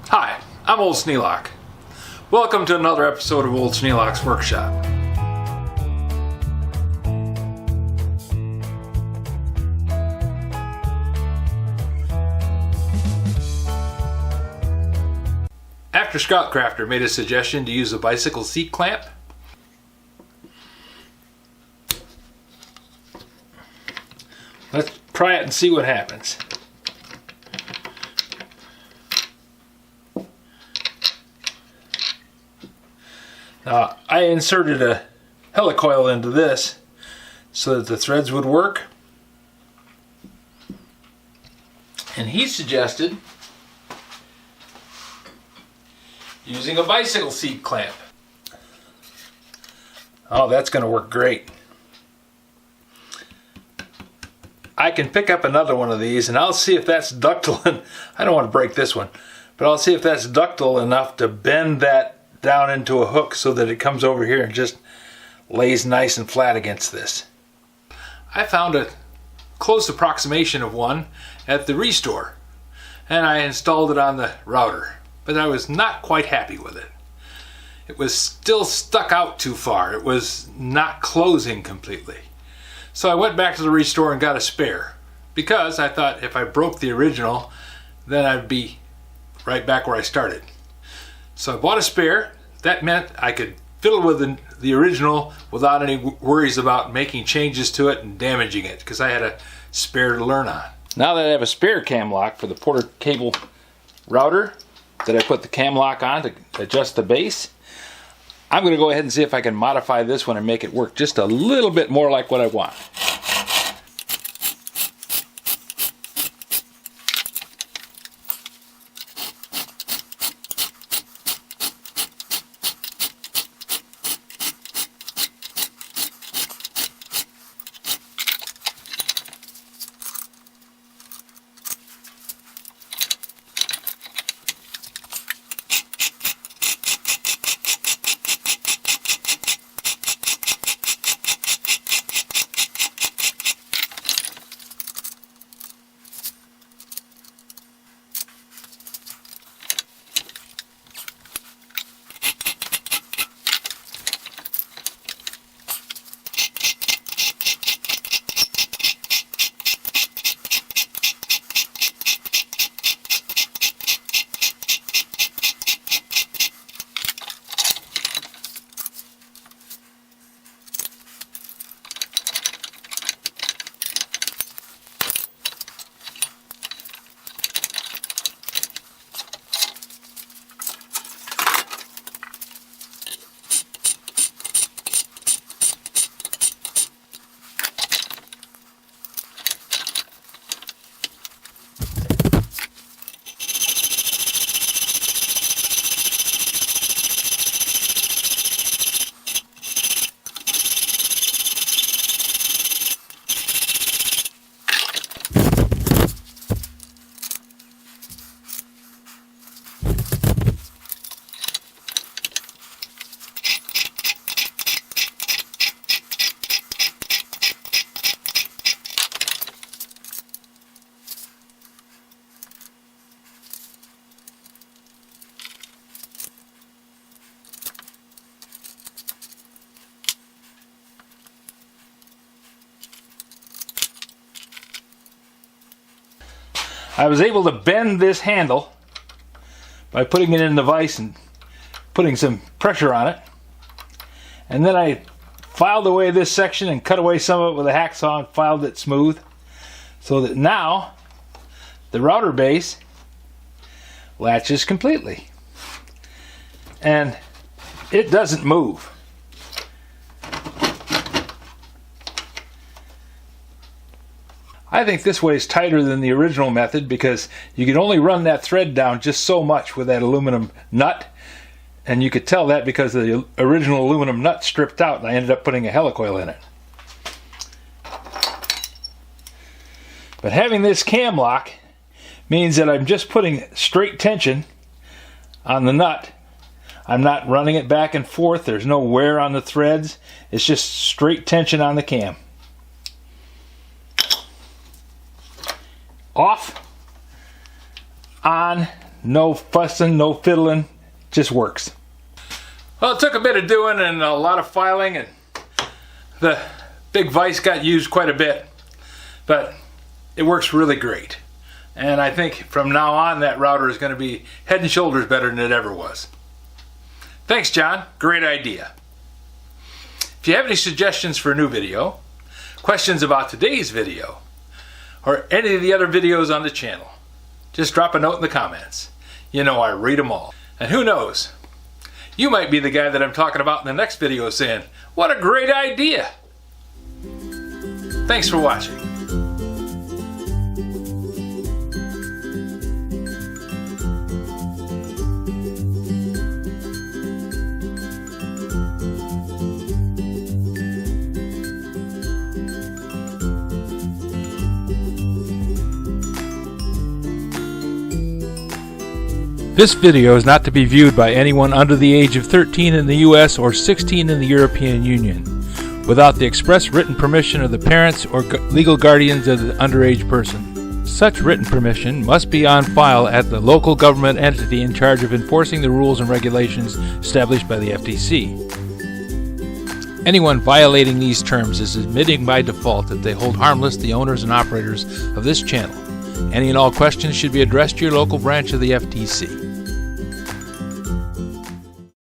Hi, I'm Old Sneelock. Welcome to another episode of Old Sneelock's Workshop. After Scoutcrafter made a suggestion to use a bicycle seat clamp, let's try it and see what happens. I inserted a helicoil into this so that the threads would work, and he suggested using a bicycle seat clamp. Oh, that's going to work great. I can pick up another one of these and I'll see if that's ductile. I don't want to break this one, but I'll see if that's ductile enough to bend that down into a hook so that it comes over here and just lays nice and flat against this. I found a close approximation of one at the Restore, and I installed it on the router, but I was not quite happy with it. It was still stuck out too far. It was not closing completely. So I went back to the Restore and got a spare, because I thought if I broke the original, then I'd be right back where I started. So I bought a spare. That meant I could fiddle with the original without any worries about making changes to it and damaging it, because I had a spare to learn on. Now that I have a spare cam lock for the Porter cable router that I put the cam lock on to adjust the base, I'm going to go ahead and see if I can modify this one and make it work just a little bit more like what I want. I was able to bend this handle by putting it in the vise and putting some pressure on it. And then I filed away this section and cut away some of it with a hacksaw and filed it smooth, so that now the router base latches completely. And it doesn't move. I think this way is tighter than the original method, because you could only run that thread down just so much with that aluminum nut, and you could tell that because the original aluminum nut stripped out and I ended up putting a helicoil in it. But having this cam lock means that I'm just putting straight tension on the nut. I'm not running it back and forth. There's no wear on the threads. It's just straight tension on the cam. Off, on, No fussing, no fiddling, just works. Well, it took a bit of doing and a lot of filing, and the big vise got used quite a bit, but it works really great. And I think from now on that router is going to be head and shoulders better than it ever was. Thanks, John. Great idea. If you have any suggestions for a new video, questions about today's video, or any of the other videos on the channel, just drop a note in the comments. You know I read them all. And who knows, you might be the guy that I'm talking about in the next video saying, what a great idea! Thanks for watching. This video is not to be viewed by anyone under the age of 13 in the US or 16 in the European Union, without the express written permission of the parents or legal guardians of the underage person. Such written permission must be on file at the local government entity in charge of enforcing the rules and regulations established by the FTC. Anyone violating these terms is admitting by default that they hold harmless the owners and operators of this channel. Any and all questions should be addressed to your local branch of the FTC.